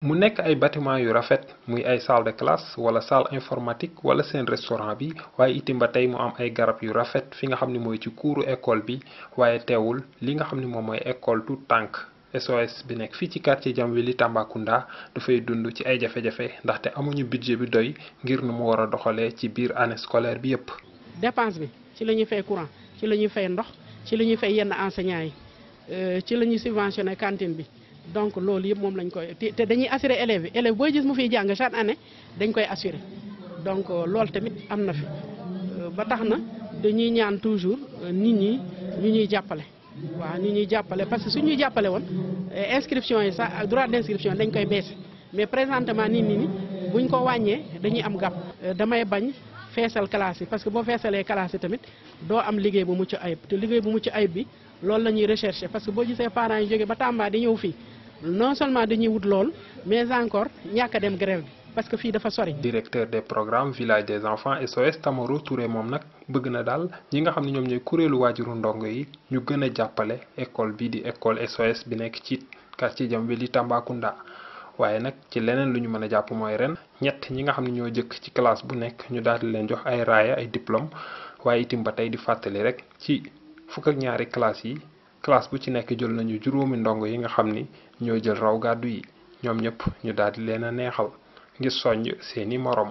mu nekk ay bâtiment yu rafet muy ay salle de classe wala salle informatique wala seen restaurant bi waaye itam ba tey mu am ay garab yu rafet fi nga xam ne mooy ci kuuru école bi waaye teewul li nga xam ne moom mooy école tout tànk SOS bi nekk fii ci quartier Jamwelli Tambacounda dafay dund ci ay jafe-jafe ndaxte amuñu budget bi doy ngir nu mu war a doxalee ci biir année scolaire bi yépp. dépense bi ci la ñuy fay courant ci la ñuy fay ndox ci la ñuy fay yenn enseignants yi ci la ñuy subventionné cantine bi donc loolu yëpp moom lañ koy te dañuy assurer élèves yi élèves booy gis mu fiy jàng chaque année dañ koy assurer donc loolu tamit am na fi ba tax na dañuy ñaan toujours nit ñi ñu ñuy jàppale. waaw ñu ñuy jàppale parce que su ñuy jàppale woon inscription yi sax droit d'inscription dañ koy baissé mais présentement nit ñi buñ ko wàññee dañuy am gàpp. damay bañ feesal classe yi parce que boo feesalee classe yi tamit doo am liggéey bu mucc ayib te liggéey bu mucc ayib bi loolu la ñuy rechercher parce que boo gisee parents yi jógee ba Tamba di ñëw fii non seulement dañuy wut lool mais encore ñàkk a dem grève bi parce que fii dafa sori. directeur des programmes village des enfants SOS Tamaro Touré moom nag bëgg na daal ñi nga xam ne ñoom ñooy kuréelu waajuru ndongo yi ñu gën a jàppale école bii di école SOS bi nekk ci quartier Jamwelli Tambacounda. waaye nag ci leneen lu ñu mën a jàpp mooy ren ñett ñi nga xam ne ñoo jëkk ci classe bu nekk ñu daal di leen jox ay raaya ay diplôme waaye itam ba tey di fàttali rek ci fukk ak ñaari classe yi classe bu ci nekk jël nañu juróomi ndongo yi nga xam ni ñoo jël raw gàddu yi ñoom ñëpp ñu daal di leen a neexal ngir soññ seeni morom.